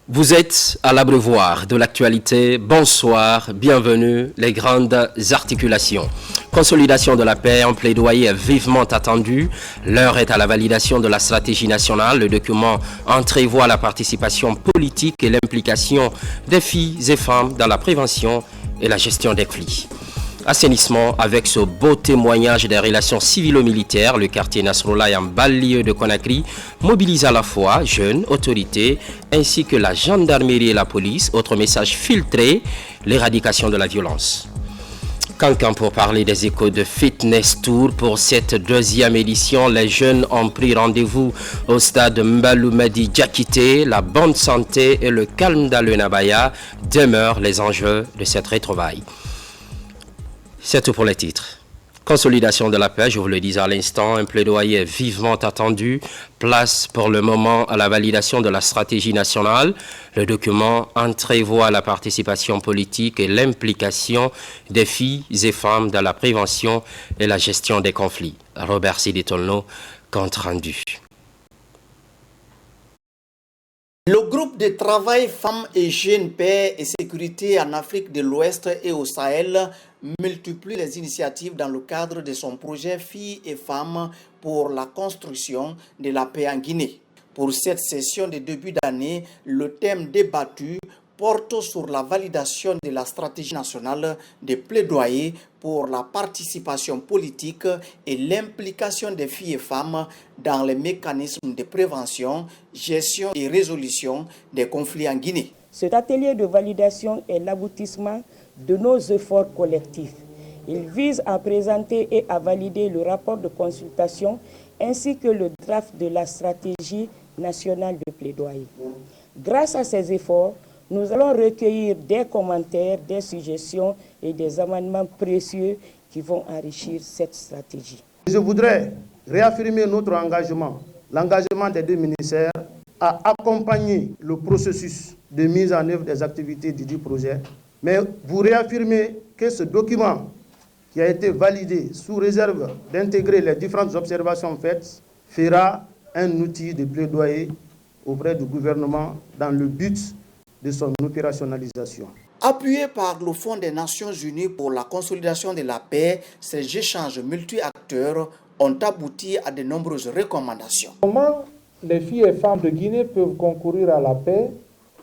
Vous êtes à l'abreuvoir de l'actualité. Bonsoir, bienvenue, les grandes articulations. Consolidation de la paix, un plaidoyer vivement attendu. L'heure est à la validation de la stratégie nationale. Le document entrevoit la participation politique et l'implication des filles et femmes dans la prévention et la gestion des conflits. Assainissement avec ce beau témoignage des relations civilo-militaires, le quartier Nasrallah en banlieue de Conakry mobilise à la fois jeunes, autorités, ainsi que la gendarmerie et la police. Autre message filtré, l'éradication de la violence. Cancan pour parler des échos de Fitness Tour. Pour cette deuxième édition, les jeunes ont pris rendez-vous au stade Mbaloumadi Diakité. La bonne santé et le calme dans le Nabaya demeurent les enjeux de cette retrouvaille. C'est tout pour les titres. Consolidation de la paix, je vous le disais à l'instant, un plaidoyer vivement attendu. Place pour le moment à la validation de la stratégie nationale. Le document entrevoit la participation politique et l'implication des filles et femmes dans la prévention et la gestion des conflits. Robert Siditolno, compte rendu. Le groupe de travail Femmes et Jeunes, Paix et Sécurité en Afrique de l'Ouest et au Sahel multiplie les initiatives dans le cadre de son projet Filles et Femmes pour la construction de la paix en Guinée. Pour cette session de début d'année, le thème débattu porte sur la validation de la stratégie nationale de plaidoyer pour la participation politique et l'implication des filles et femmes dans les mécanismes de prévention, gestion et résolution des conflits en Guinée. Cet atelier de validation est l'aboutissement de nos efforts collectifs. Il vise à présenter et à valider le rapport de consultation ainsi que le draft de la stratégie nationale de plaidoyer. Grâce à ces efforts, nous allons recueillir des commentaires, des suggestions et des amendements précieux qui vont enrichir cette stratégie. Je voudrais réaffirmer notre engagement, l'engagement des deux ministères à accompagner le processus de mise en œuvre des activités du dit projet, mais vous réaffirmez que ce document qui a été validé sous réserve d'intégrer les différentes observations faites fera un outil de plaidoyer auprès du gouvernement dans le but de son opérationnalisation. Appuyé par le Fonds des Nations Unies pour la consolidation de la paix, ces échanges multi-acteurs ont abouti à de nombreuses recommandations. Comment les filles et femmes de Guinée peuvent concourir à la paix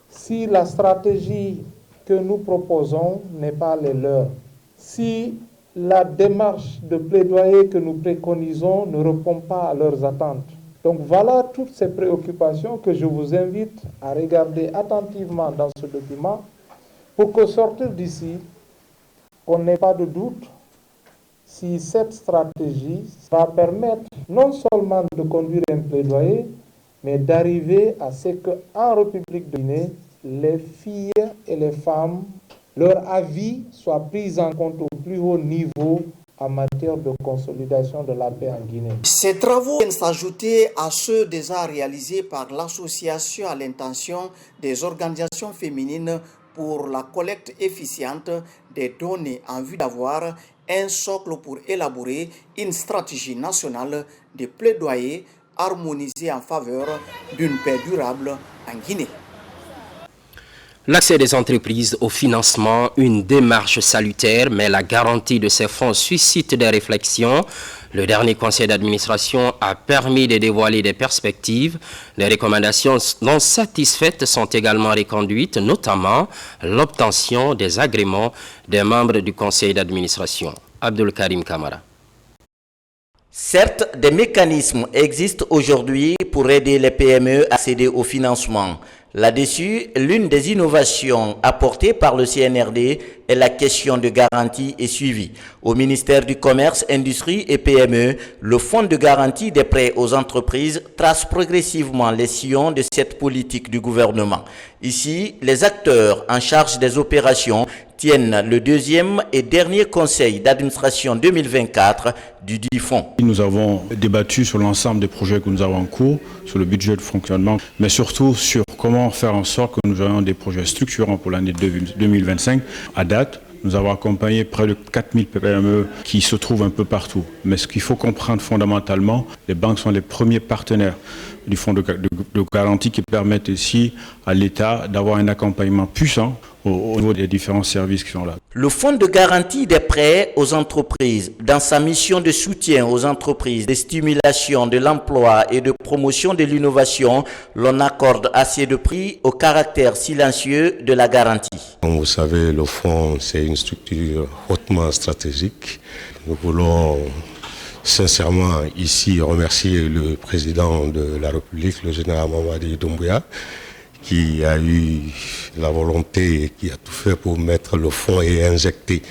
si la stratégie que nous proposons n'est pas les leurs, si la démarche de plaidoyer que nous préconisons ne répond pas à leurs attentes? Donc voilà toutes ces préoccupations que je vous invite à regarder attentivement dans ce document pour qu'au sortir d'ici, on n'ait pas de doute si cette stratégie va permettre non seulement de conduire un plaidoyer, mais d'arriver à ce qu'en République de Guinée, les filles et les femmes, leur avis soit pris en compte au plus haut niveau en matière de consolidation de la paix en Guinée. Ces travaux viennent s'ajouter à ceux déjà réalisés par l'Association à l'intention des organisations féminines pour la collecte efficiente des données en vue d'avoir un socle pour élaborer une stratégie nationale de plaidoyer harmonisée en faveur d'une paix durable en Guinée. L'accès des entreprises au financement, une démarche salutaire, mais la garantie de ces fonds suscite des réflexions. Le dernier conseil d'administration a permis de dévoiler des perspectives. Les recommandations non satisfaites sont également reconduites, notamment l'obtention des agréments des membres du conseil d'administration. Abdul Karim Kamara. Certes, des mécanismes existent aujourd'hui pour aider les PME à accéder au financement. Là-dessus, l'une des innovations apportées par le CNRD est la question de garantie et suivi. Au ministère du Commerce, Industrie et PME, le Fonds de garantie des prêts aux entreprises trace progressivement les sillons de cette politique du gouvernement. Ici, les acteurs en charge des opérations tiennent le deuxième et dernier conseil d'administration 2024 du dit fonds. Nous avons débattu sur l'ensemble des projets que nous avons en cours, sur le budget de fonctionnement, mais surtout sur comment faire en sorte que nous ayons des projets structurants pour l'année 2025. À date, Nous avons accompagné près de 4000 PME qui se trouvent un peu partout. Mais ce qu'il faut comprendre fondamentalement, les banques sont les premiers partenaires du fonds de garantie qui permettent aussi à l'État d'avoir un accompagnement puissant au niveau des différents services qui sont là. Le fonds de garantie des prêts aux entreprises, dans sa mission de soutien aux entreprises, de stimulation de l'emploi et de promotion de l'innovation, l'on accorde assez de prix au caractère silencieux de la garantie. Comme vous savez, le fonds, c'est une structure hautement stratégique. Nous voulons sincèrement ici remercier le président de la République, le général Mamadi Doumbouya, qui a eu la volonté et qui a tout fait pour mettre le fonds et injecter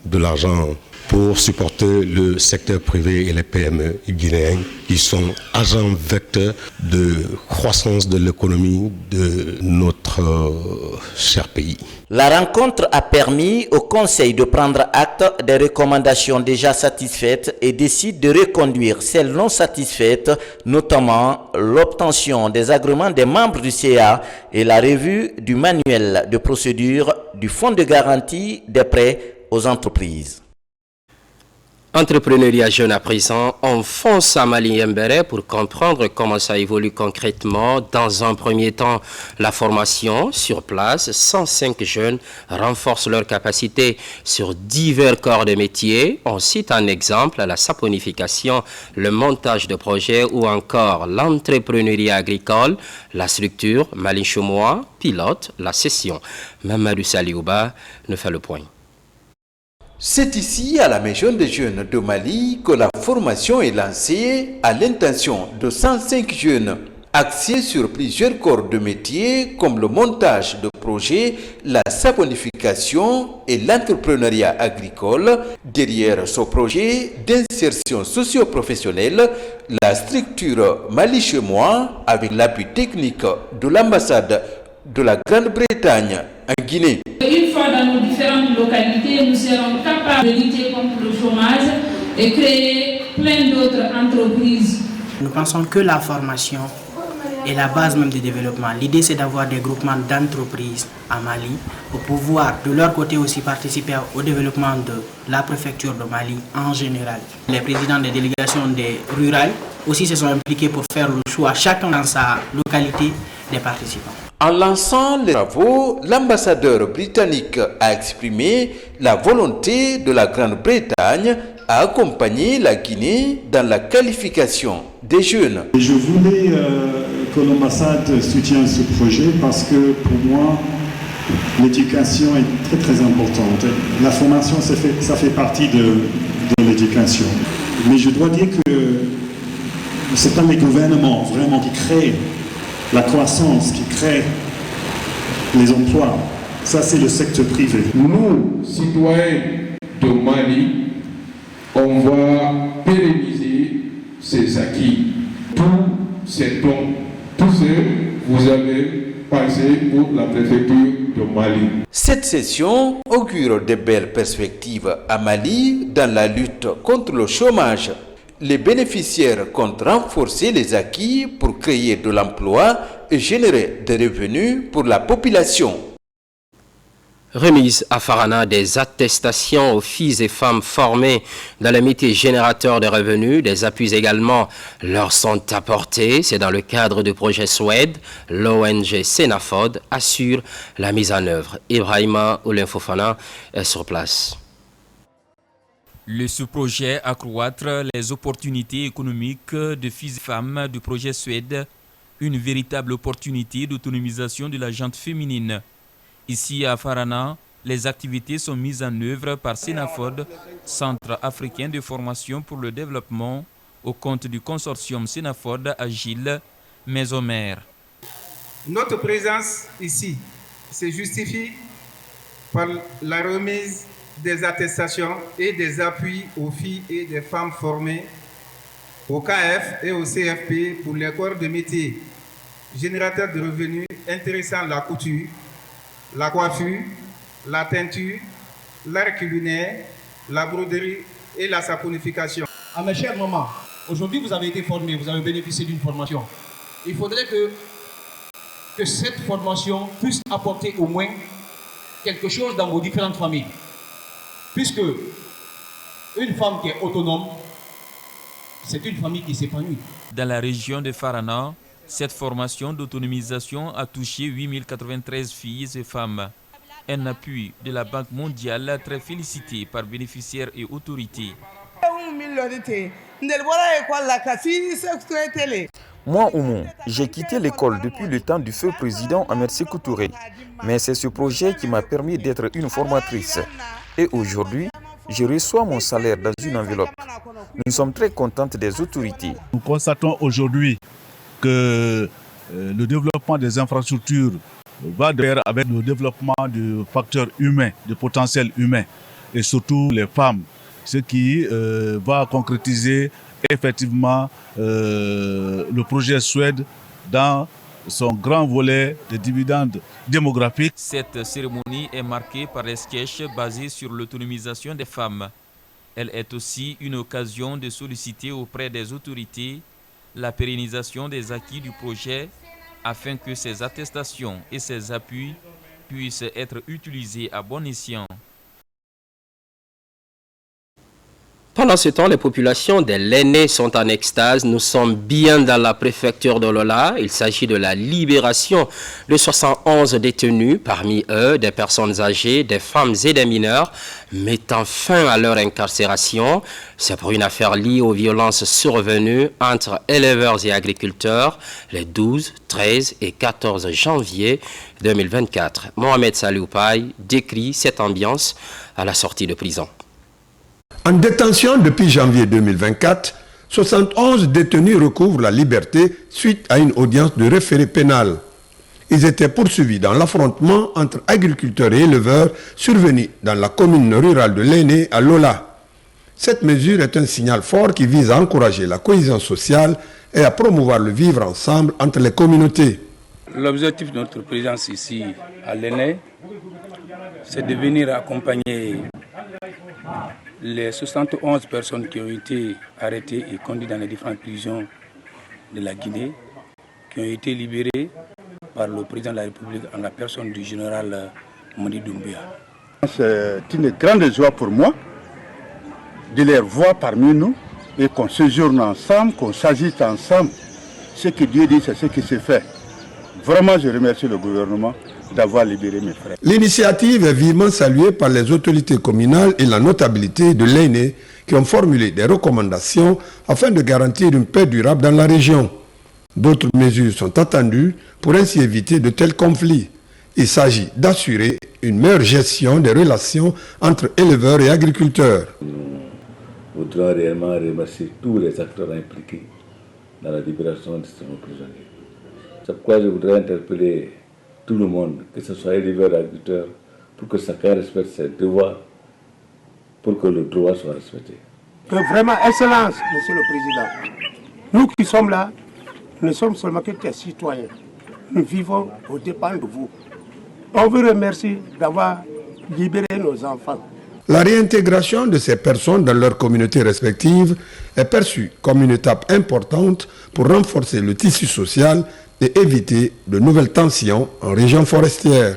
de l'argent pour supporter le secteur privé et les PME guinéens qui sont agents vecteurs de croissance de l'économie de notre cher pays. La rencontre a permis au Conseil de prendre acte des recommandations déjà satisfaites et décide de reconduire celles non satisfaites, notamment l'obtention des agréments des membres du CA et la revue du manuel de procédure du Fonds de garantie des prêts aux entreprises. Entrepreneuriat jeune à présent, on fonce à Mali Mbere pour comprendre comment ça évolue concrètement. Dans un premier temps, la formation sur place, 105 jeunes renforcent leurs capacités sur divers corps de métier. On cite un exemple, la saponification, le montage de projets ou encore l'entrepreneuriat agricole, la structure Mali Chomois pilote la session. Mamadou Saliouba nous fait le point. C'est ici, à la Maison des jeunes de Mali, que la formation est lancée à l'intention de 105 jeunes, axés sur plusieurs corps de métier comme le montage de projets, la saponification et l'entrepreneuriat agricole. Derrière ce projet d'insertion socio-professionnelle, la structure Mali Chemois, avec l'appui technique de l'ambassade de la Grande-Bretagne en Guinée. Une fois dans nos différentes localités, nous serons capables de lutter contre le chômage et créer plein d'autres entreprises. Nous pensons que la formation est la base même du développement. L'idée, c'est d'avoir des groupements d'entreprises à Mali pour pouvoir, de leur côté aussi, participer au développement de la préfecture de Mali en général. Les présidents des délégations des rurales aussi se sont impliqués pour faire le choix, chacun dans sa localité, des participants. En lançant les travaux, l'ambassadeur britannique a exprimé la volonté de la Grande-Bretagne à accompagner la Guinée dans la qualification des jeunes. Je voulais que l'ambassade soutienne ce projet parce que pour moi, l'éducation est très très importante. La formation, ça fait partie de l'éducation. Mais je dois dire que c'est pas les gouvernements vraiment qui créent la croissance, qui crée les emplois. Ça, c'est le secteur privé. Nous, citoyens de Mali, on va pérenniser ces acquis. Tous ces dons, tout ce que vous avez pensé pour la préfecture de Mali. Cette session augure de belles perspectives à Mali dans la lutte contre le chômage. Les bénéficiaires comptent renforcer les acquis pour créer de l'emploi et générer des revenus pour la population. Remise à Farana des attestations aux filles et femmes formées dans les métiers générateurs de revenus. Des appuis également leur sont apportés. C'est dans le cadre du projet SWED. L'ONG Senafod assure la mise en œuvre. Ibrahima Oulen-Fofana est sur place. Le sous-projet accroître les opportunités économiques de filles et femmes du projet SWED, une véritable opportunité d'autonomisation de la gente féminine. Ici à Farana, les activités sont mises en œuvre par Senafod, Centre africain de formation pour le développement, au compte du consortium Senafod Agile, Maison Mère. Notre présence ici se justifie par la remise des attestations et des appuis aux filles et des femmes formées au KF et au CFP pour les corps de métier générateurs de revenus intéressant la couture, la coiffure, la teinture, l'art culinaire, la broderie et la saponification. À mes chères mamans, aujourd'hui vous avez été formés, vous avez bénéficié d'une formation. Il faudrait que cette formation puisse apporter au moins quelque chose dans vos différentes familles. Puisque une femme qui est autonome, c'est une famille qui s'épanouit. Dans la région de Farana, cette formation d'autonomisation a touché 8093 filles et femmes. Un appui de la Banque mondiale très félicité par bénéficiaires et autorités. Moi, Oumou, j'ai quitté l'école depuis le temps du feu président Ahmed Sékou Touré. Mais c'est ce projet qui m'a permis d'être une formatrice. Et aujourd'hui, je reçois mon salaire dans une enveloppe. Nous sommes très contents des autorités. Nous constatons aujourd'hui que le développement des infrastructures va de pair avec le développement du facteur humain, du potentiel humain, et surtout les femmes, ce qui va concrétiser effectivement le projet Suède dans son grand volet de dividendes démographiques. Cette cérémonie est marquée par des sketchs basés sur l'autonomisation des femmes. Elle est aussi une occasion de solliciter auprès des autorités la pérennisation des acquis du projet afin que ces attestations et ces appuis puissent être utilisés à bon escient. Pendant ce temps, les populations de l'Aîné sont en extase. Nous sommes bien dans la préfecture de Lola. Il s'agit de la libération de 71 détenus, parmi eux des personnes âgées, des femmes et des mineurs, mettant fin à leur incarcération. C'est pour une affaire liée aux violences survenues entre éleveurs et agriculteurs les 12, 13 et 14 janvier 2024. Mohamed Saloupaï décrit cette ambiance à la sortie de prison. En détention depuis janvier 2024, 71 détenus recouvrent la liberté suite à une audience de référé pénal. Ils étaient poursuivis dans l'affrontement entre agriculteurs et éleveurs survenu dans la commune rurale de l'Aîné à Lola. Cette mesure est un signal fort qui vise à encourager la cohésion sociale et à promouvoir le vivre ensemble entre les communautés. L'objectif de notre présence ici à l'Aîné, c'est de venir accompagner les 71 personnes qui ont été arrêtées et conduites dans les différentes prisons de la Guinée, qui ont été libérées par le président de la République en la personne du général Modi Doumbia. C'est une grande joie pour moi de les voir parmi nous et qu'on séjourne ensemble, qu'on s'agite ensemble. Ce que Dieu dit, c'est ce qui se fait. Vraiment, je remercie le gouvernement d'avoir libéré mes frères. L'initiative est vivement saluée par les autorités communales et la notabilité de l'Aîné qui ont formulé des recommandations afin de garantir une paix durable dans la région. D'autres mesures sont attendues pour ainsi éviter de tels conflits. Il s'agit d'assurer une meilleure gestion des relations entre éleveurs et agriculteurs. Nous voudrions réellement remercier tous les acteurs impliqués dans la libération de ces prisonniers. C'est pourquoi je voudrais interpeller tout le monde, que ce soit éleveur et agriculteur, pour que chacun respecte ses devoirs, pour que le droit soit respecté. Vraiment, Excellence, Monsieur le Président, nous qui sommes là, nous ne sommes seulement que des citoyens. Nous vivons aux dépens de vous. On vous remercie d'avoir libéré nos enfants. La réintégration de ces personnes dans leurs communautés respectives est perçue comme une étape importante pour renforcer le tissu social et éviter de nouvelles tensions en région forestière.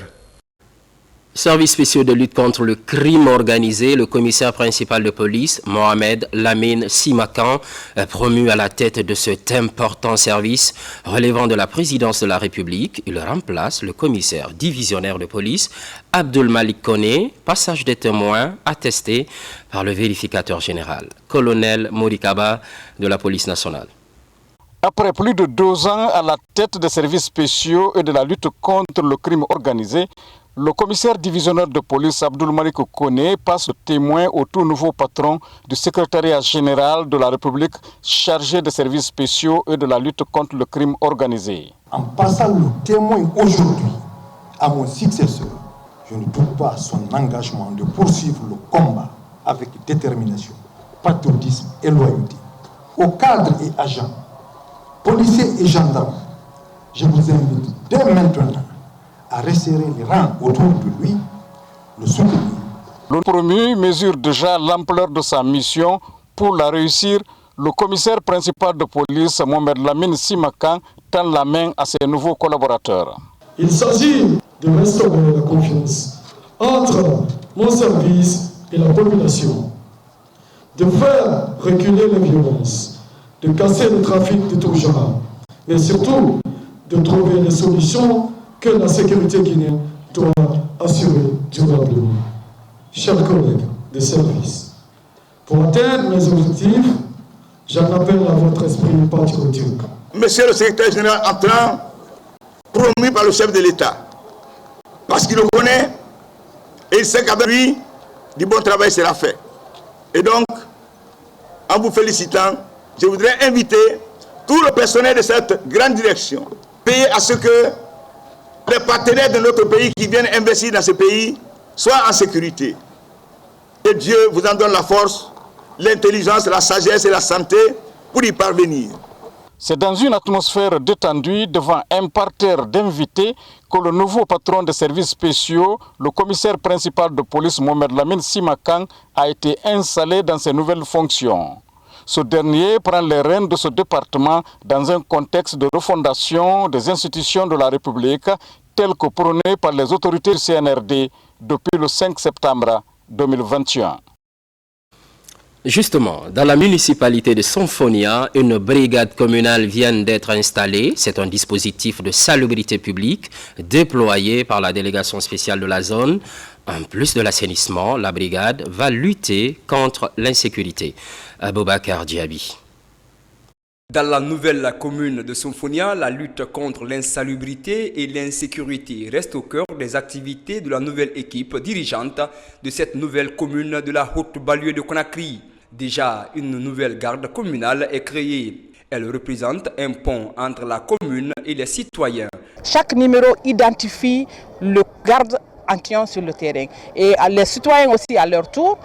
Service spécial de lutte contre le crime organisé, le commissaire principal de police, Mohamed Lamine Simakan, est promu à la tête de cet important service relevant de la présidence de la République. Il remplace le commissaire divisionnaire de police, Abdul Malik Koné, passage des témoins attesté par le vérificateur général, colonel Morikaba de la police nationale. Après plus de 2 ans à la tête des services spéciaux et de la lutte contre le crime organisé, le commissaire divisionnaire de police Abdul Malik Koné passe témoin au tout nouveau patron du secrétariat général de la République chargé des services spéciaux et de la lutte contre le crime organisé. En passant le témoin aujourd'hui à mon successeur, je ne doute pas son engagement de poursuivre le combat avec détermination, patriotisme et loyauté. Aux cadres et agents, policiers et gendarmes, je vous invite dès maintenant à resserrer les rangs autour de lui, le soutenir. Le promu mesure déjà l'ampleur de sa mission. Pour la réussir, le commissaire principal de police, Mohamed Lamine Simakan, tend la main à ses nouveaux collaborateurs. Il s'agit de restaurer la confiance entre mon service et la population, de faire reculer les violences, de casser le trafic de tout genre, mais surtout de trouver les solutions que la sécurité guinéenne doit assurer durablement. Chers collègues de service, pour atteindre mes objectifs, j'en appelle à votre esprit patriotique. Monsieur le secrétaire général entrant, promu par le chef de l'État, parce qu'il le connaît et il sait qu'avec lui, du bon travail sera fait. Et donc, en vous félicitant, je voudrais inviter tout le personnel de cette grande direction, veiller à ce que les partenaires de notre pays qui viennent investir dans ce pays soient en sécurité. Et Dieu vous en donne la force, l'intelligence, la sagesse et la santé pour y parvenir. C'est dans une atmosphère détendue devant un parterre d'invités que le nouveau patron des services spéciaux, le commissaire principal de police Mohamed Lamine Simakan, a été installé dans ses nouvelles fonctions. Ce dernier prend les rênes de ce département dans un contexte de refondation des institutions de la République tel que prôné par les autorités du CNRD depuis le 5 septembre 2021. Justement, dans la municipalité de Sonfonia, une brigade communale vient d'être installée. C'est un dispositif de salubrité publique déployé par la délégation spéciale de la zone. En plus de l'assainissement, la brigade va lutter contre l'insécurité. Aboubakar Diaby. Dans la nouvelle commune de Sonfonia, la lutte contre l'insalubrité et l'insécurité reste au cœur des activités de la nouvelle équipe dirigeante de cette nouvelle commune de la haute banlieue de Conakry. Déjà, une nouvelle garde communale est créée. Elle représente un pont entre la commune et les citoyens. Chaque numéro identifie le garde entrant sur le terrain. Et les citoyens aussi, à leur tour,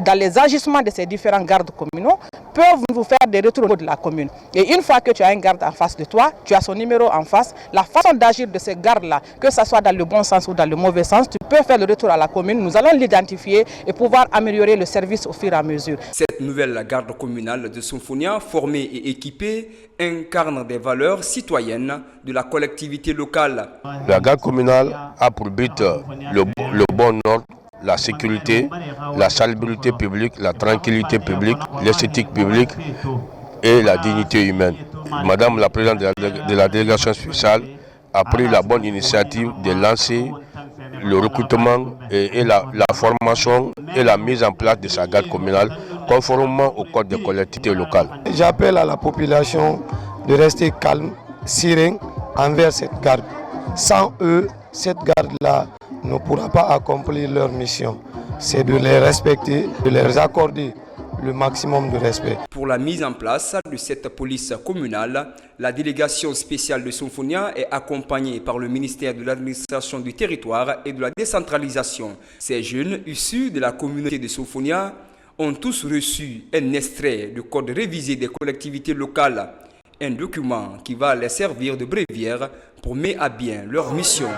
dans les agissements de ces différents gardes communaux, peuvent vous faire des retours de la commune. Et une fois que tu as un garde en face de toi, tu as son numéro en face, la façon d'agir de ces gardes-là, que ce soit dans le bon sens ou dans le mauvais sens, tu peux faire le retour à la commune. Nous allons l'identifier et pouvoir améliorer le service au fur et à mesure. Cette nouvelle garde communale de Sonfonia, formée et équipée, incarne des valeurs citoyennes de la collectivité locale. La garde communale a pour but le bon ordre, la sécurité, la salubrité publique, la tranquillité publique, l'esthétique publique et la dignité humaine. Madame la présidente de la délégation spéciale a pris la bonne initiative de lancer le recrutement et la formation et la mise en place de sa garde communale conformément au code des collectivités locales. J'appelle à la population de rester calme, serein envers cette garde. Sans eux, cette garde-là ne pourra pas accomplir leur mission. C'est de les respecter, de leur accorder le maximum de respect. Pour la mise en place de cette police communale, la délégation spéciale de Sonfonia est accompagnée par le ministère de l'administration du territoire et de la décentralisation. Ces jeunes issus de la communauté de Sonfonia ont tous reçu un extrait du code révisé des collectivités locales, un document qui va les servir de bréviaire pour mener à bien leur mission.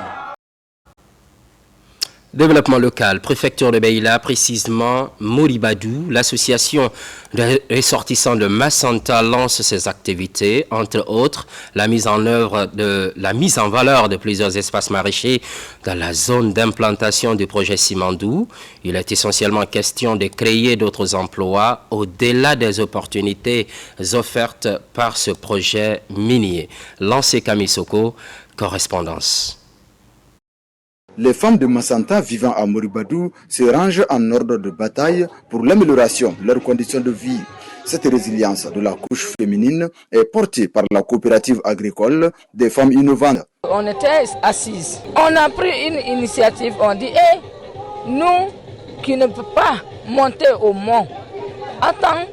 Développement local, préfecture de Beila, précisément Moribadou, l'association de ressortissants de Massanta lance ses activités, entre autres la mise en valeur de plusieurs espaces maraîchers dans la zone d'implantation du projet Simandou. Il est essentiellement question de créer d'autres emplois au-delà des opportunités offertes par ce projet minier. Lancé Kamisoko, correspondance. Les femmes de Massanta vivant à Moribadou se rangent en ordre de bataille pour l'amélioration de leurs conditions de vie. Cette résilience de la couche féminine est portée par la coopérative agricole des femmes innovantes. On était assises. On a pris une initiative. On dit, nous qui ne pouvons pas monter au mont, attends,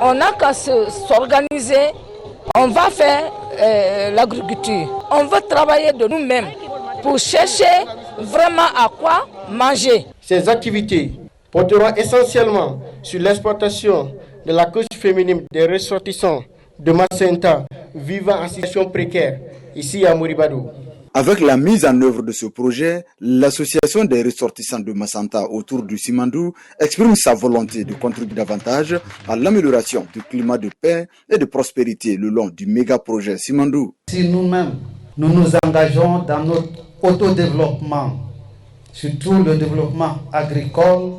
on n'a qu'à s'organiser. On va faire l'agriculture. On veut travailler de nous-mêmes pour chercher vraiment à quoi manger. Ces activités porteront essentiellement sur l'exploitation de la couche féminine des ressortissants de Massanta vivant en situation précaire ici à Moribadou. Avec la mise en œuvre de ce projet, l'association des ressortissants de Massanta autour du Simandou exprime sa volonté de contribuer davantage à l'amélioration du climat de paix et de prospérité le long du méga-projet Simandou. Si nous-mêmes, nous nous engageons dans notre autodéveloppement, surtout le développement agricole,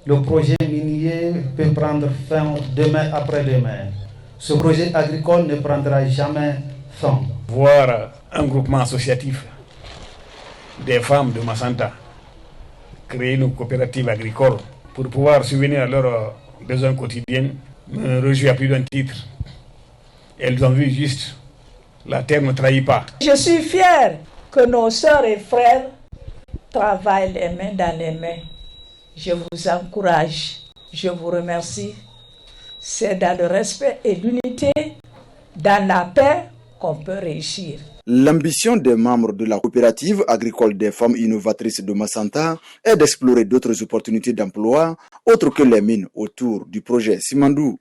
Le projet minier peut prendre fin demain après-demain. Ce projet agricole ne prendra jamais fin. Voir un groupement associatif des femmes de Massanta créer une coopérative agricole pour pouvoir subvenir à leurs besoins quotidiens me réjouit à plus d'un titre. Elles ont vu juste, la terre ne trahit pas. Je suis fière que nos sœurs et frères travaillent les mains dans les mains. Je vous encourage, je vous remercie. C'est dans le respect et l'unité, dans la paix, qu'on peut réussir. L'ambition des membres de la coopérative agricole des femmes innovatrices de Massanta est d'explorer d'autres opportunités d'emploi autres que les mines autour du projet Simandou.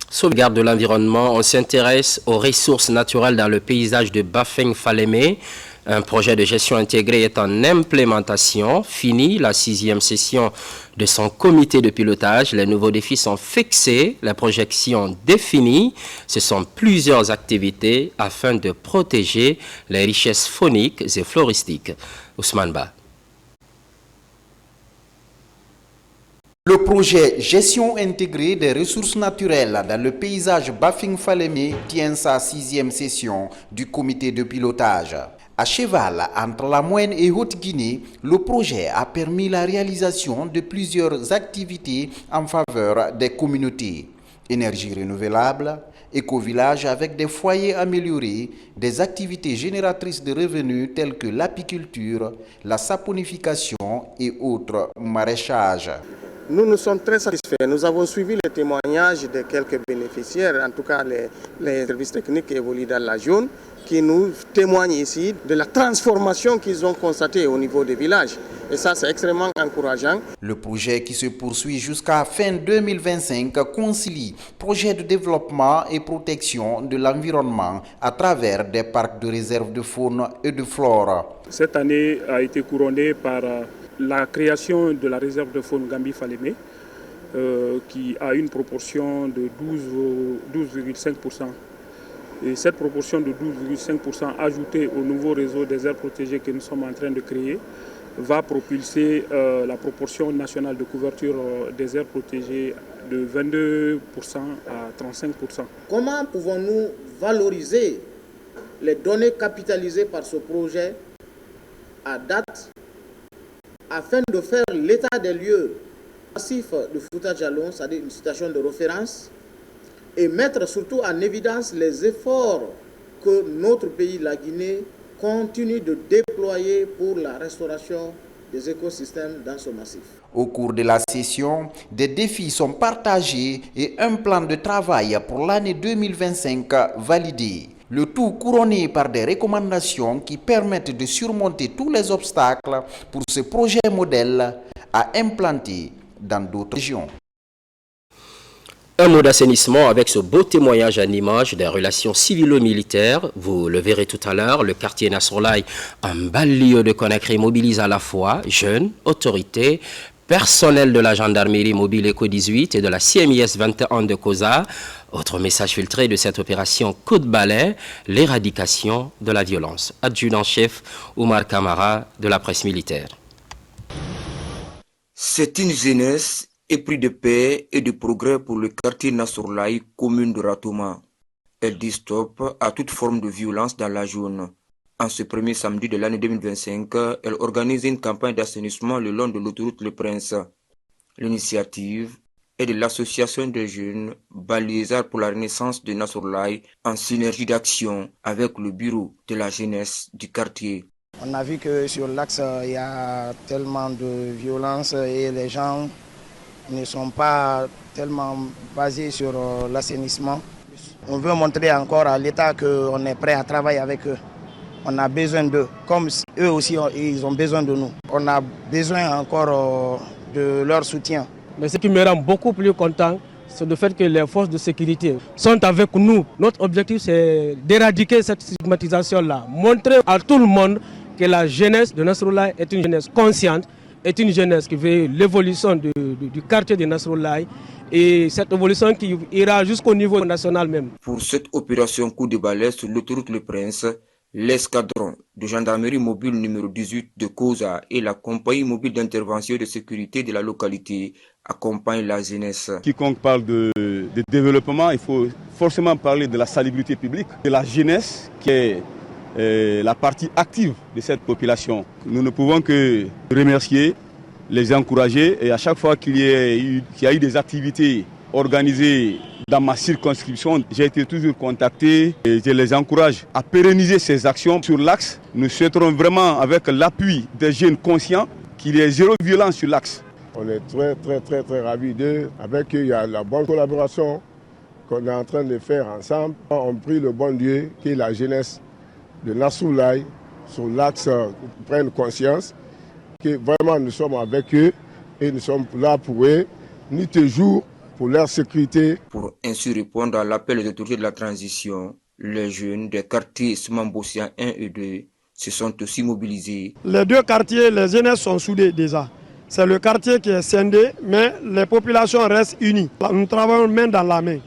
Sauvegarde de l'environnement, on s'intéresse aux ressources naturelles dans le paysage de Bafing-Falémé. Un projet de gestion intégrée est en implémentation. Fini la 6e session de son comité de pilotage. Les nouveaux défis sont fixés, les projections définies. Ce sont plusieurs activités afin de protéger les richesses fauniques et floristiques. Ousmane Ba. Le projet Gestion intégrée des ressources naturelles dans le paysage Bafing-Falémé tient sa 6e session du comité de pilotage. À cheval entre la Moyenne et Haute-Guinée, le projet a permis la réalisation de plusieurs activités en faveur des communautés. Énergie renouvelable, éco-village avec des foyers améliorés, des activités génératrices de revenus telles que l'apiculture, la saponification et autres maraîchages. Nous sommes très satisfaits. Nous avons suivi les témoignages de quelques bénéficiaires, en tout cas les services techniques qui évoluent dans la zone, qui nous témoignent ici de la transformation qu'ils ont constatée au niveau des villages. Et ça, c'est extrêmement encourageant. Le projet qui se poursuit jusqu'à fin 2025 concilie projet de développement et protection de l'environnement à travers des parcs de réserve de faune et de flore. Cette année a été couronnée par la création de la réserve de faune Gambi-Falémé, qui a une proportion de 12,5%. Et cette proportion de 12,5% ajoutée au nouveau réseau des aires protégées que nous sommes en train de créer va propulser la proportion nationale de couverture des aires protégées de 22% à 35%. Comment pouvons-nous valoriser les données capitalisées par ce projet à date afin de faire l'état des lieux massifs de Fouta-Djallon, c'est-à-dire une situation de référence, et mettre surtout en évidence les efforts que notre pays, la Guinée, continue de déployer pour la restauration des écosystèmes dans ce massif. Au cours de la session, des défis sont partagés et un plan de travail pour l'année 2025 validé. Le tout couronné par des recommandations qui permettent de surmonter tous les obstacles pour ce projet modèle à implanter dans d'autres régions. Un mot d'assainissement avec ce beau témoignage en image des relations civilo-militaires. Vous le verrez tout à l'heure, le quartier Nasrolaye, un banlieue de Conakry, mobilise à la fois jeunes, autorités, personnel de la gendarmerie mobile ECO 18 et de la CMIS 21 de COSA. Autre message filtré de cette opération coup de balai, l'éradication de la violence. Adjudant-chef Oumar Kamara de la presse militaire. C'est une jeunesse épris de paix et de progrès pour le quartier Nasrolaye, commune de Ratouma. Elle dit stop à toute forme de violence dans la zone. En ce premier samedi de l'année 2025, elle organise une campagne d'assainissement le long de l'autoroute Le Prince. L'initiative est de l'association des jeunes Balisards pour la renaissance de Nasrolaye en synergie d'action avec le bureau de la jeunesse du quartier. On a vu que sur l'axe, il y a tellement de violence et les gens ne sont pas tellement basés sur l'assainissement. On veut montrer encore à l'État qu'on est prêt à travailler avec eux. On a besoin d'eux, comme eux aussi ils ont besoin de nous. On a besoin encore de leur soutien. Mais ce qui me rend beaucoup plus content, c'est le fait que les forces de sécurité sont avec nous. Notre objectif, c'est d'éradiquer cette stigmatisation-là. Montrer à tout le monde que la jeunesse de Nasrolaye est une jeunesse consciente, est une jeunesse qui veut l'évolution du quartier de Nasrolaye et cette évolution qui ira jusqu'au niveau national même. Pour cette opération coup de balai sur l'autoroute Le Prince, L'escadron de gendarmerie mobile numéro 18 de Koza et la compagnie mobile d'intervention et de sécurité de la localité accompagnent la jeunesse. Quiconque parle de développement, il faut forcément parler de la salubrité publique, de la jeunesse qui est la partie active de cette population. Nous ne pouvons que remercier, les encourager, et à chaque fois qu'il y a eu des activités organisées dans ma circonscription, j'ai été toujours contacté et je les encourage à pérenniser ces actions sur l'axe. Nous souhaiterons vraiment, avec l'appui des jeunes conscients, qu'il y ait zéro violence sur l'axe. On est très ravis d'eux. Avec eux, il y a la bonne collaboration qu'on est en train de faire ensemble. On prie le bon Dieu que la jeunesse de Nassoulaye sur l'axe prenne conscience que vraiment nous sommes avec eux et nous sommes là pour eux, nuit et jour, pour leur sécurité. Pour ainsi répondre à l'appel des autorités de la transition, les jeunes des quartiers Smambossian 1 et 2 se sont aussi mobilisés. Les deux quartiers, les jeunesses sont soudées déjà. C'est le quartier qui est scindé, mais les populations restent unies. Nous travaillons main dans la main.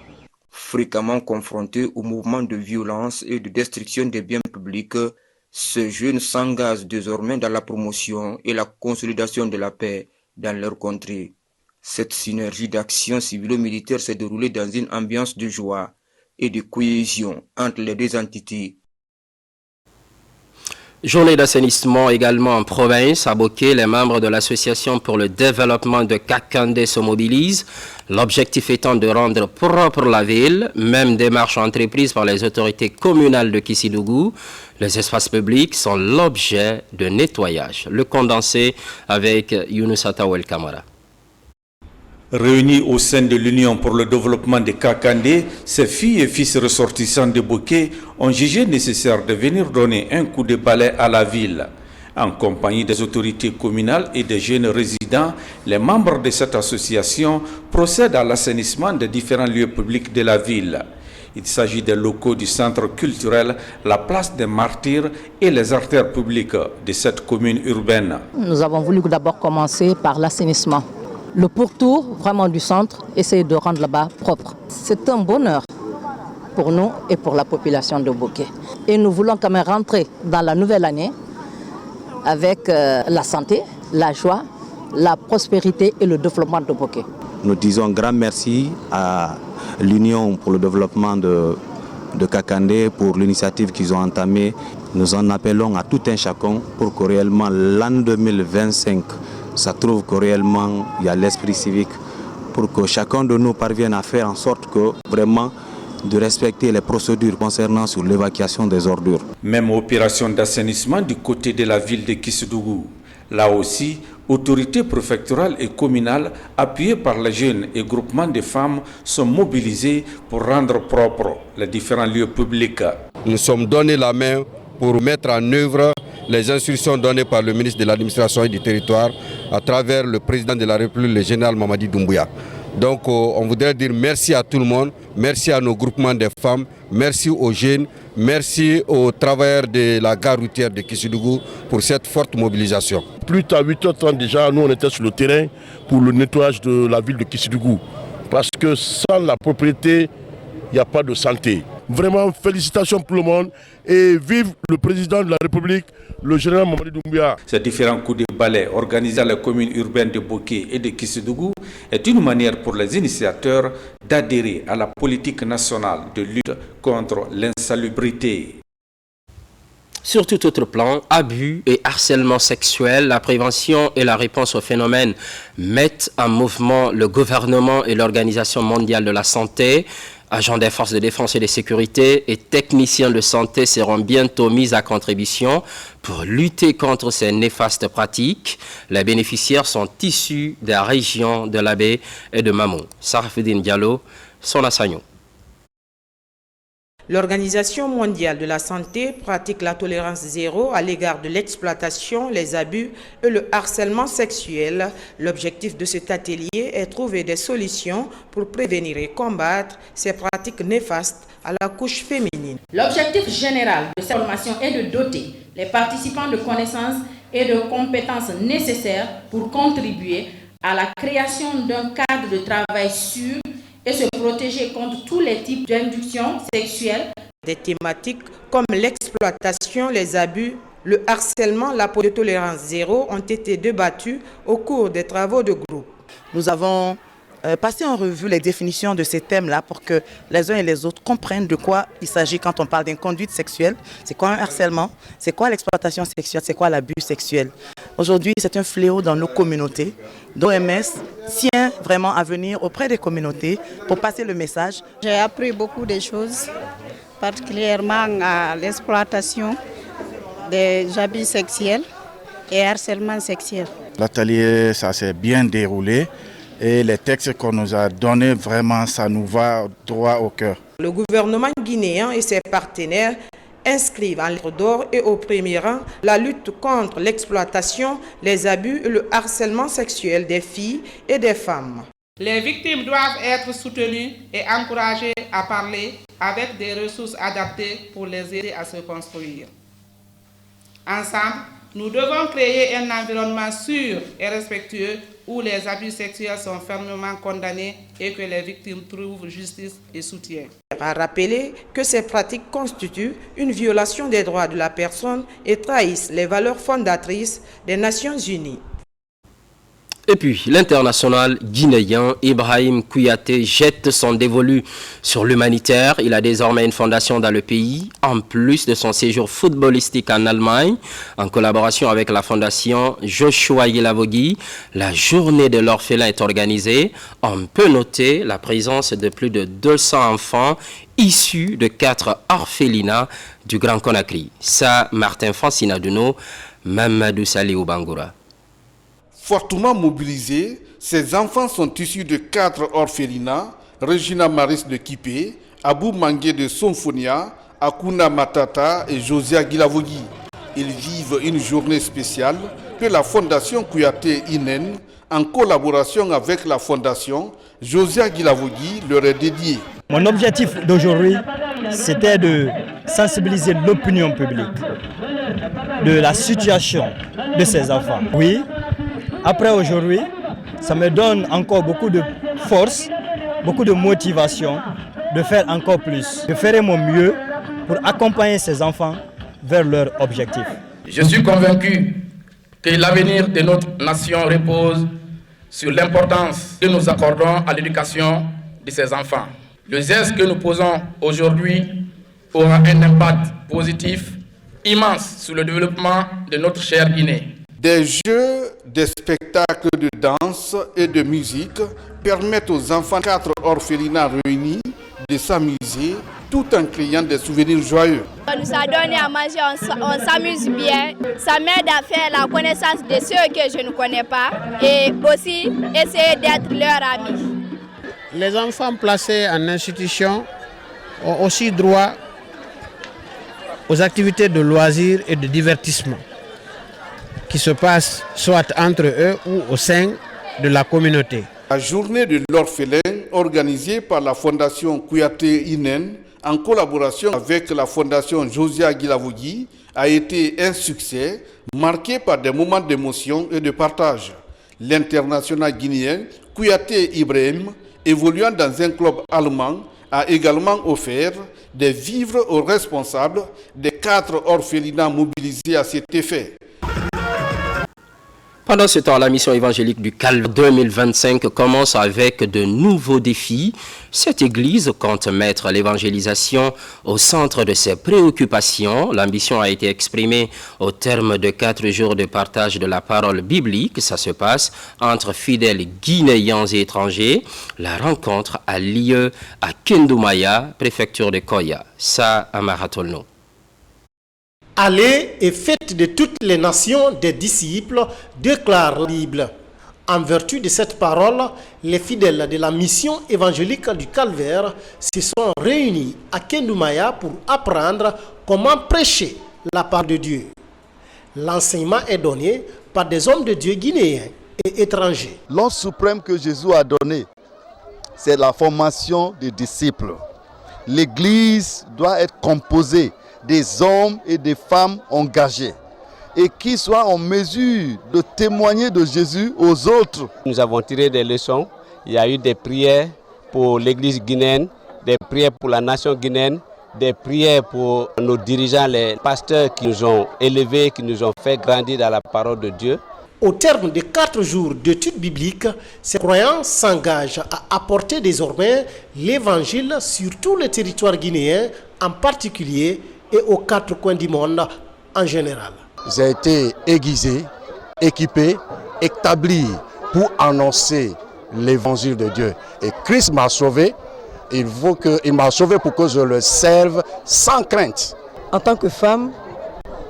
Fréquemment confrontés au mouvement de violence et de destruction des biens publics, ces jeunes s'engagent désormais dans la promotion et la consolidation de la paix dans leur contrée. Cette synergie d'action civilo-militaire s'est déroulée dans une ambiance de joie et de cohésion entre les deux entités. Journée d'assainissement également en province. À Boké, les membres de l'association pour le développement de Kakandé se mobilisent. L'objectif étant de rendre propre la ville, même démarche entreprise par les autorités communales de Kissidougou. Les espaces publics sont l'objet de nettoyage. Le condensé avec Younous Atawel Kamara. Réunis au sein de l'Union pour le développement de Kakandé, ces filles et fils ressortissants de Boké ont jugé nécessaire de venir donner un coup de balai à la ville. En compagnie des autorités communales et des jeunes résidents, les membres de cette association procèdent à l'assainissement des différents lieux publics de la ville. Il s'agit des locaux du centre culturel, la place des martyrs et les artères publiques de cette commune urbaine. Nous avons voulu d'abord commencer par l'assainissement. Le pourtour vraiment du centre, essayer de rendre là-bas propre. C'est un bonheur pour nous et pour la population de Boké. Et nous voulons quand même rentrer dans la nouvelle année avec la santé, la joie, la prospérité et le développement de Boké. Nous disons grand merci à l'Union pour le développement de Kakandé pour l'initiative qu'ils ont entamée. Nous en appelons à tout un chacun pour que réellement l'an 2025, ça trouve que réellement il y a l'esprit civique pour que chacun de nous parvienne à faire en sorte que vraiment de respecter les procédures concernant sur l'évacuation des ordures. Même opération d'assainissement du côté de la ville de Kissidougou. Là aussi, autorités préfectorales et communales, appuyées par les jeunes et groupements de femmes, sont mobilisées pour rendre propres les différents lieux publics. Nous sommes donnés la main pour mettre en œuvre les instructions données par le ministre de l'administration et du territoire à travers le président de la République, le général Mamadi Doumbouya. Donc on voudrait dire merci à tout le monde, merci à nos groupements de femmes, merci aux jeunes, merci aux travailleurs de la gare routière de Kissidougou pour cette forte mobilisation. Plus tard, 8h30 déjà, nous on était sur le terrain pour le nettoyage de la ville de Kissidougou. Parce que sans la propriété, il n'y a pas de santé. Vraiment, félicitations pour le monde et vive le président de la République, le général Mamadi Doumbouya. Ces différents coups de balai organisés à la commune urbaine de Boké et de Kissidougou est une manière pour les initiateurs d'adhérer à la politique nationale de lutte contre l'insalubrité. Sur tout autre plan, abus et harcèlement sexuel, la prévention et la réponse au phénomène mettent en mouvement le gouvernement et l'Organisation mondiale de la santé. Agents des forces de défense et de sécurité et techniciens de santé seront bientôt mis à contribution pour lutter contre ces néfastes pratiques. Les bénéficiaires sont issus des régions de l'Abbé et de Mamou. Sarafedine Diallo, Sona Sagno. L'Organisation mondiale de la santé pratique la tolérance zéro à l'égard de l'exploitation, les abus et le harcèlement sexuel. L'objectif de cet atelier est de trouver des solutions pour prévenir et combattre ces pratiques néfastes à la couche féminine. L'objectif général de cette formation est de doter les participants de connaissances et de compétences nécessaires pour contribuer à la création d'un cadre de travail sûr et se protéger contre tous les types d'induction sexuelle Des thématiques comme l'exploitation, les abus, le harcèlement, la politique de tolérance zéro ont été débattues au cours des travaux de groupe. Nous avons passé en revue les définitions de ces thèmes-là pour que les uns et les autres comprennent de quoi il s'agit quand on parle d'inconduite sexuelle. C'est quoi un harcèlement? C'est quoi l'exploitation sexuelle? C'est quoi l'abus sexuel? Aujourd'hui, c'est un fléau dans nos communautés. L'OMS tient vraiment à venir auprès des communautés pour passer le message. J'ai appris beaucoup de choses, particulièrement à l'exploitation des abus sexuels et harcèlement sexuel. L'atelier, ça s'est bien déroulé. Et les textes qu'on nous a donnés, vraiment, ça nous va droit au cœur. Le gouvernement guinéen et ses partenaires inscrivent en lettres d'or et au premier rang la lutte contre l'exploitation, les abus et le harcèlement sexuel des filles et des femmes. Les victimes doivent être soutenues et encouragées à parler avec des ressources adaptées pour les aider à se construire. Ensemble, nous devons créer un environnement sûr et respectueux où les abus sexuels sont fermement condamnés et que les victimes trouvent justice et soutien. A rappelé que ces pratiques constituent une violation des droits de la personne et trahissent les valeurs fondatrices des Nations Unies. Et puis, l'international guinéen Ibrahim Kouyaté jette son dévolu sur l'humanitaire. Il a désormais une fondation dans le pays, en plus de son séjour footballistique en Allemagne. En collaboration avec la fondation Joshua Gilavogui, la journée de l'orphelin est organisée. On peut noter la présence de plus de 200 enfants issus de 4 orphelinats du Grand Conakry. Ça, Martin Francinaduno, Mamadou Saliou Bangoura. Fortement mobilisés, ces enfants sont issus de 4 orphelinats, Regina Maris de Kipé, Abou Mangué de Somfonia, Akuna Matata et Josia Gilavogui. Ils vivent une journée spéciale que la Fondation Kouyaté Inen, en collaboration avec la Fondation Josia Gilavogui, leur est dédiée. Mon objectif d'aujourd'hui, c'était de sensibiliser l'opinion publique de la situation de ces enfants. Oui. Après aujourd'hui, ça me donne encore beaucoup de force, beaucoup de motivation de faire encore plus. Je ferai mon mieux pour accompagner ces enfants vers leur objectif. Je suis convaincu que l'avenir de notre nation repose sur l'importance que nous accordons à l'éducation de ces enfants. Le geste que nous posons aujourd'hui aura un impact positif immense sur le développement de notre chère Guinée. Des jeux, des spectacles de danse et de musique permettent aux enfants 4 orphelinats réunis de s'amuser tout en créant des souvenirs joyeux. On nous a donné à manger, on s'amuse bien. Ça m'aide à faire la connaissance de ceux que je ne connais pas et aussi essayer d'être leur ami. Les enfants placés en institution ont aussi droit aux activités de loisirs et de divertissement qui se passent soit entre eux ou au sein de la communauté. La journée de l'orphelin, organisée par la Fondation Kouyaté Inen, en collaboration avec la Fondation Josia Gilavogui, a été un succès marqué par des moments d'émotion et de partage. L'international guinéen Kouyaté Ibrahim, évoluant dans un club allemand, a également offert des vivres aux responsables des 4 orphelinats mobilisés à cet effet. Pendant ce temps, la mission évangélique du Calvaire 2025 commence avec de nouveaux défis. Cette église compte mettre l'évangélisation au centre de ses préoccupations. L'ambition a été exprimée au terme de 4 jours de partage de la parole biblique. Ça se passe entre fidèles guinéens et étrangers. La rencontre a lieu à Kendoumaya, préfecture de Koya. Ça, à Maratolno. Allez et faites de toutes les nations des disciples, déclare la Bible. En vertu de cette parole, les fidèles de la mission évangélique du Calvaire se sont réunis à Kendoumaya pour apprendre comment prêcher la parole de Dieu. L'enseignement est donné par des hommes de Dieu guinéens et étrangers. L'ordre suprême que Jésus a donné, c'est la formation des disciples. L'Église doit être composée des hommes et des femmes engagés et qui soient en mesure de témoigner de Jésus aux autres. Nous avons tiré des leçons. Il y a eu des prières pour l'église guinéenne, des prières pour la nation guinéenne, des prières pour nos dirigeants, les pasteurs qui nous ont élevés, qui nous ont fait grandir dans la parole de Dieu. Au terme de 4 jours d'études bibliques, ces croyants s'engagent à apporter désormais l'évangile sur tout le territoire guinéen, en particulier, et aux 4 coins du monde en général. J'ai été aiguisé, équipé, établi pour annoncer l'évangile de Dieu. Et Christ m'a sauvé. Il m'a sauvé pour que je le serve sans crainte. En tant que femme,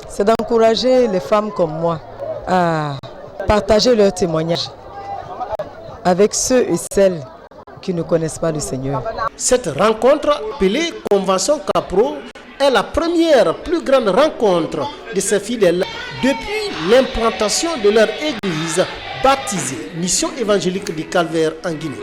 c'est d'encourager les femmes comme moi à partager leur témoignage avec ceux et celles qui ne connaissent pas le Seigneur. Cette rencontre, appelée Convention Capro, est la première plus grande rencontre de ces fidèles depuis l'implantation de leur église baptisée Mission évangélique du Calvaire en Guinée.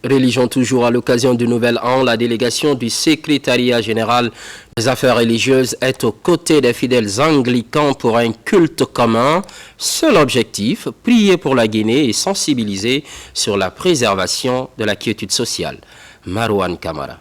Religion toujours, à l'occasion du Nouvel An, la délégation du secrétariat général des affaires religieuses est aux côtés des fidèles anglicans pour un culte commun. Seul objectif, prier pour la Guinée et sensibiliser sur la préservation de la quiétude sociale. Marouane Kamara.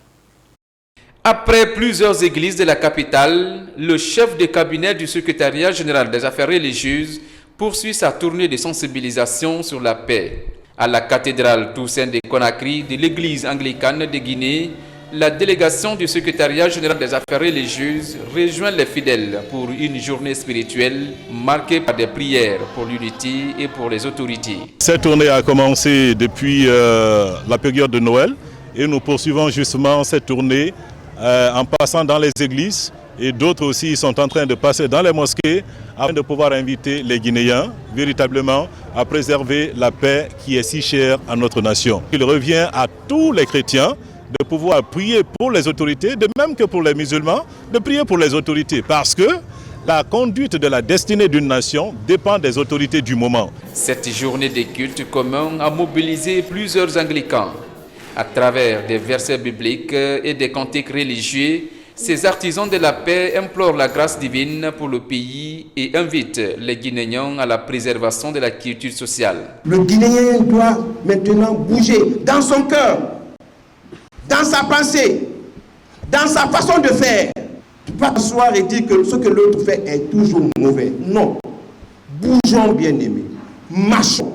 Après plusieurs églises de la capitale, le chef de cabinet du secrétariat général des affaires religieuses poursuit sa tournée de sensibilisation sur la paix. À la cathédrale Toussaint de Conakry de l'église anglicane de Guinée, la délégation du secrétariat général des affaires religieuses rejoint les fidèles pour une journée spirituelle marquée par des prières pour l'unité et pour les autorités. Cette tournée a commencé depuis la période de Noël et nous poursuivons justement cette tournée en passant dans les églises, et d'autres aussi sont en train de passer dans les mosquées afin de pouvoir inviter les Guinéens véritablement à préserver la paix qui est si chère à notre nation. Il revient à tous les chrétiens de pouvoir prier pour les autorités, de même que pour les musulmans, de prier pour les autorités, parce que la conduite de la destinée d'une nation dépend des autorités du moment. Cette journée de culte commun a mobilisé plusieurs anglicans. À travers des versets bibliques et des cantiques religieux, ces artisans de la paix implorent la grâce divine pour le pays et invitent les Guinéens à la préservation de la quiétude sociale. Le Guinéen doit maintenant bouger dans son cœur, dans sa pensée, dans sa façon de faire. Pas s'asseoir et dire que ce que l'autre fait est toujours mauvais. Non. Bougeons, bien-aimés. Marchons.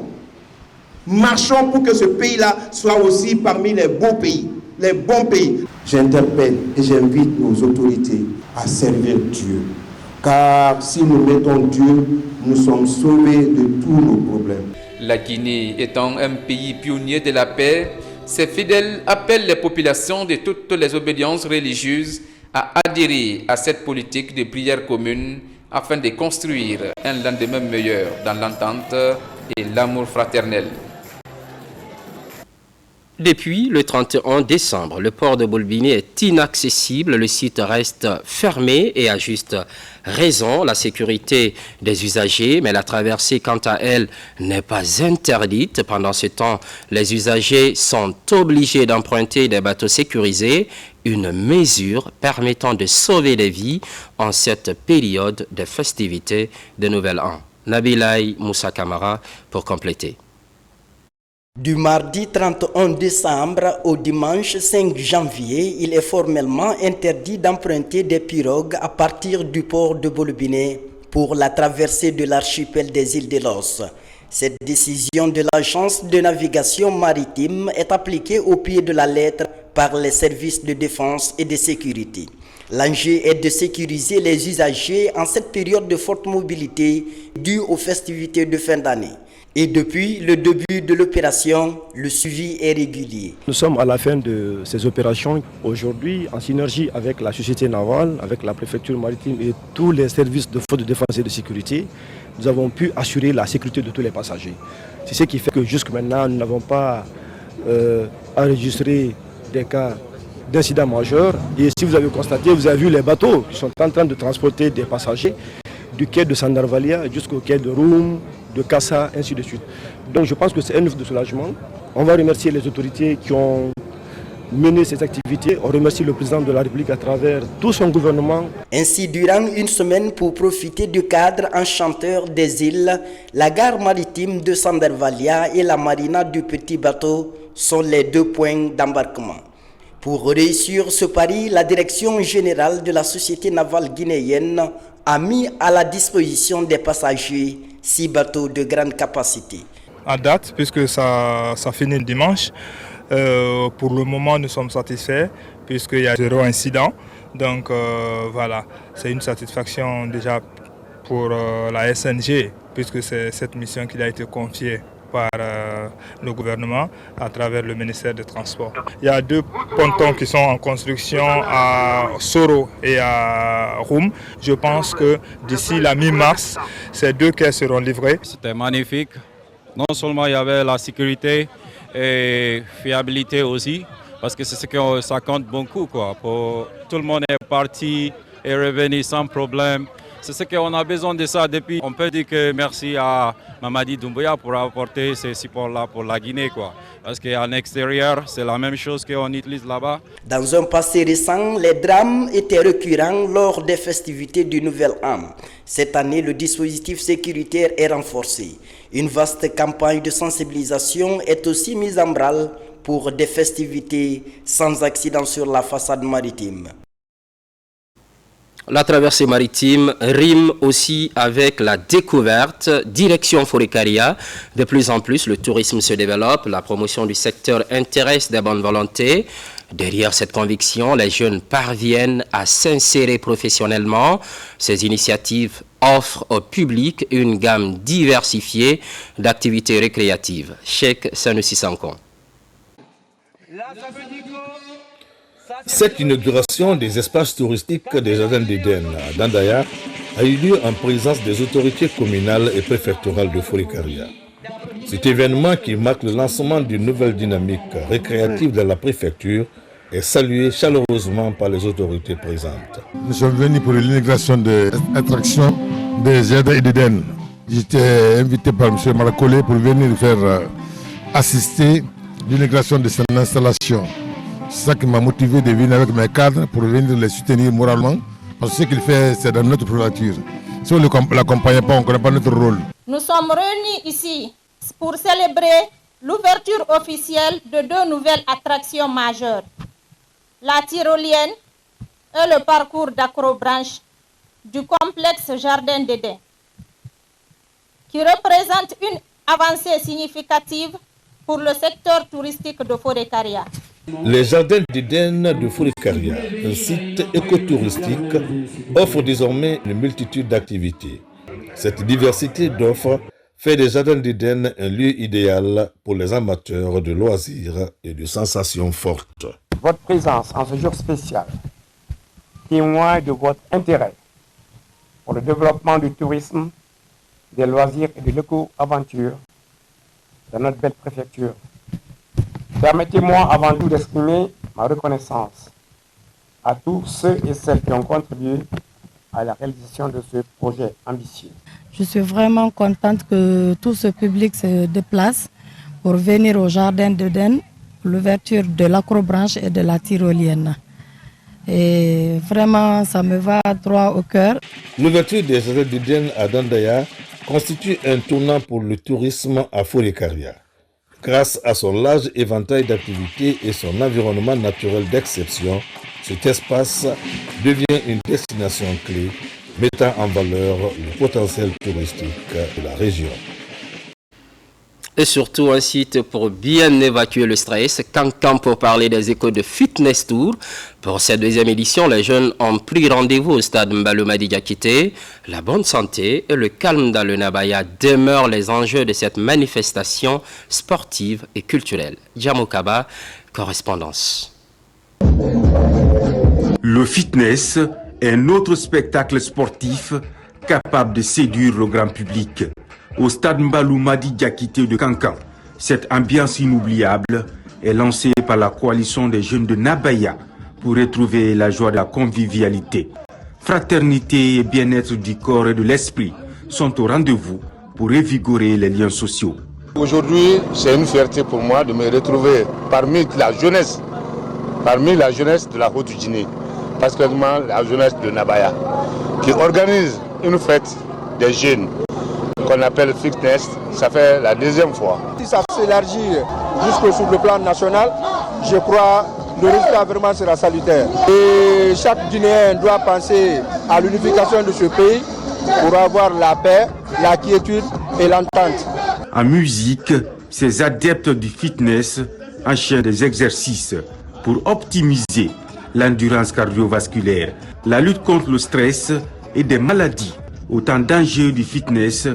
Marchons pour que ce pays-là soit aussi parmi les beaux pays, les bons pays. J'interpelle et j'invite nos autorités à servir Dieu. Car si nous mettons Dieu, nous sommes sauvés de tous nos problèmes. La Guinée étant un pays pionnier de la paix, ses fidèles appellent les populations de toutes les obédiences religieuses à adhérer à cette politique de prière commune afin de construire un lendemain meilleur dans l'entente et l'amour fraternel. Depuis le 31 décembre, le port de Bolbini est inaccessible. Le site reste fermé et à juste raison. La sécurité des usagers, mais la traversée, quant à elle, n'est pas interdite. Pendant ce temps, les usagers sont obligés d'emprunter des bateaux sécurisés, une mesure permettant de sauver des vies en cette période de festivités de Nouvel An. Nabilaï Moussa Kamara pour compléter. Du mardi 31 décembre au dimanche 5 janvier, il est formellement interdit d'emprunter des pirogues à partir du port de Bolbiné pour la traversée de l'archipel des îles de Los. Cette décision de l'agence de navigation maritime est appliquée au pied de la lettre par les services de défense et de sécurité. L'enjeu est de sécuriser les usagers en cette période de forte mobilité due aux festivités de fin d'année. Et depuis le début de l'opération, le suivi est régulier. Nous sommes à la fin de ces opérations. Aujourd'hui, en synergie avec la société navale, avec la préfecture maritime et tous les services de force de défense et de sécurité, nous avons pu assurer la sécurité de tous les passagers. C'est ce qui fait que jusqu'à maintenant, nous n'avons pas enregistré des cas d'incidents majeurs. Et si vous avez constaté, vous avez vu les bateaux qui sont en train de transporter des passagers du quai de Sandarvalia jusqu'au quai de Roum, de Kassa, ainsi de suite. Donc je pense que c'est un œuvre de soulagement. On va remercier les autorités qui ont mené ces activités. On remercie le président de la République à travers tout son gouvernement. Ainsi, durant une semaine, pour profiter du cadre enchanteur des îles, la gare maritime de Sandarvalia et la marina du Petit Bateau sont les 2 points d'embarquement. Pour réussir ce pari, la direction générale de la Société navale guinéenne a mis à la disposition des passagers 6 bateaux de grande capacité. À date, puisque ça finit le dimanche, pour le moment nous sommes satisfaits puisqu'il y a 0 incident. Donc voilà, c'est une satisfaction déjà pour la SNG puisque c'est cette mission qui a été confiée par le gouvernement à travers le ministère des Transports. Il y a 2 pontons qui sont en construction à Soro et à Roum. Je pense que d'ici la mi-mars, ces 2 quais seront livrés. C'était magnifique. Non seulement il y avait la sécurité et fiabilité aussi, parce que c'est ce que ça compte beaucoup, quoi. Tout le monde est parti et revenu sans problème. C'est ce qu'on a besoin de ça depuis. On peut dire que merci à Mamadi Doumbouya pour apporter ces supports-là pour la Guinée, quoi. Parce qu'en extérieur, c'est la même chose qu'on utilise là-bas. Dans un passé récent, les drames étaient récurrents lors des festivités du Nouvel An. Cette année, le dispositif sécuritaire est renforcé. Une vaste campagne de sensibilisation est aussi mise en branle pour des festivités sans accident sur la façade maritime. La traversée maritime rime aussi avec la découverte. Direction Forécaria. De plus en plus, le tourisme se développe. La promotion du secteur intéresse des bonnes volontés. Derrière cette conviction, les jeunes parviennent à s'insérer professionnellement. Ces initiatives offrent au public une gamme diversifiée d'activités récréatives. Cheikh Sanusi Sankon. Cette inauguration des espaces touristiques des Jardins d'Éden à Dandaya a eu lieu en présence des autorités communales et préfectorales de Forécaria. Cet événement qui marque le lancement d'une nouvelle dynamique récréative dans la préfecture est salué chaleureusement par les autorités présentes. Nous sommes venus pour l'inauguration de l'attraction des Jardins d'Éden. J'étais invité par M. Maracolé pour venir faire assister à l'inauguration de cette installation. C'est ça qui m'a motivé de venir avec mes cadres pour venir les soutenir moralement. Parce que ce qu'il fait, c'est dans notre préfecture. Si on ne l'accompagne pas, on ne connaît pas notre rôle. Nous sommes réunis ici pour célébrer l'ouverture officielle de 2 nouvelles attractions majeures. La tyrolienne et le parcours d'acrobranche du complexe Jardin d'Éden, qui représente une avancée significative pour le secteur touristique de Forécaria. Les Jardins d'Éden de Forécaria, un site écotouristique, offre désormais une multitude d'activités. Cette diversité d'offres fait des Jardins d'Éden un lieu idéal pour les amateurs de loisirs et de sensations fortes. Votre présence en ce jour spécial témoigne de votre intérêt pour le développement du tourisme, des loisirs et de l'éco-aventure dans notre belle préfecture. Permettez-moi avant tout d'exprimer ma reconnaissance à tous ceux et celles qui ont contribué à la réalisation de ce projet ambitieux. Je suis vraiment contente que tout ce public se déplace pour venir au Jardin d'Éden, l'ouverture de l'acrobranche et de la tyrolienne. Et vraiment, ça me va droit au cœur. L'ouverture des Jardins d'Éden à Dandaya constitue un tournant pour le tourisme à Forécaria. Grâce à son large éventail d'activités et son environnement naturel d'exception, cet espace devient une destination clé, mettant en valeur le potentiel touristique de la région. Et surtout un site pour bien évacuer le stress. Cancan pour parler des échos de Fitness Tour. Pour cette 2e édition, les jeunes ont pris rendez-vous au stade Mbaloumadi Diakité. La bonne santé et le calme dans le Nabaya demeurent les enjeux de cette manifestation sportive et culturelle. Djamokaba, correspondance. Le fitness est un autre spectacle sportif capable de séduire le grand public. Au stade Mbaloumadi Diakité de Cancan, cette ambiance inoubliable est lancée par la coalition des jeunes de Nabaya pour retrouver la joie de la convivialité. Fraternité et bien-être du corps et de l'esprit sont au rendez-vous pour revigorer les liens sociaux. Aujourd'hui, c'est une fierté pour moi de me retrouver parmi la jeunesse de la Haute-Guinée, particulièrement la jeunesse de Nabaya, qui organise une fête des jeunes qu'on appelle fitness. Ça fait la 2e fois. Si ça s'élargit jusque sur le plan national, je crois le résultat vraiment sera salutaire. Et chaque Guinéen doit penser à l'unification de ce pays pour avoir la paix, la quiétude et l'entente. En musique, ces adeptes du fitness enchaînent des exercices pour optimiser l'endurance cardiovasculaire, la lutte contre le stress et des maladies. Autant d'enjeux du fitness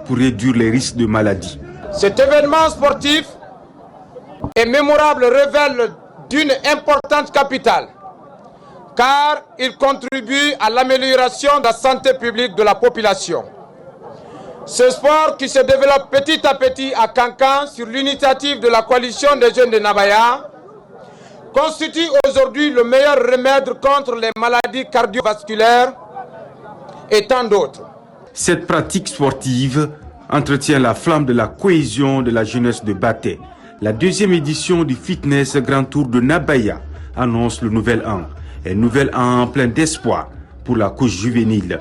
pour réduire les risques de maladies. Cet événement sportif et mémorable révèle d'une importante capitale, car il contribue à l'amélioration de la santé publique de la population. Ce sport qui se développe petit à petit à Kankan sur l'initiative de la coalition des jeunes de Nabaya constitue aujourd'hui le meilleur remède contre les maladies cardiovasculaires et tant d'autres. Cette pratique sportive entretient la flamme de la cohésion de la jeunesse de Baté. La deuxième édition du Fitness Grand Tour de Nabaya annonce le nouvel an. Un nouvel an plein d'espoir pour la cause juvénile.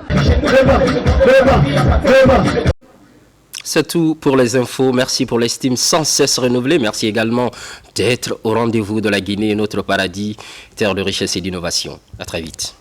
C'est tout pour les infos. Merci pour l'estime sans cesse renouvelée. Merci également d'être au rendez-vous de la Guinée, notre paradis, terre de richesse et d'innovation. À très vite.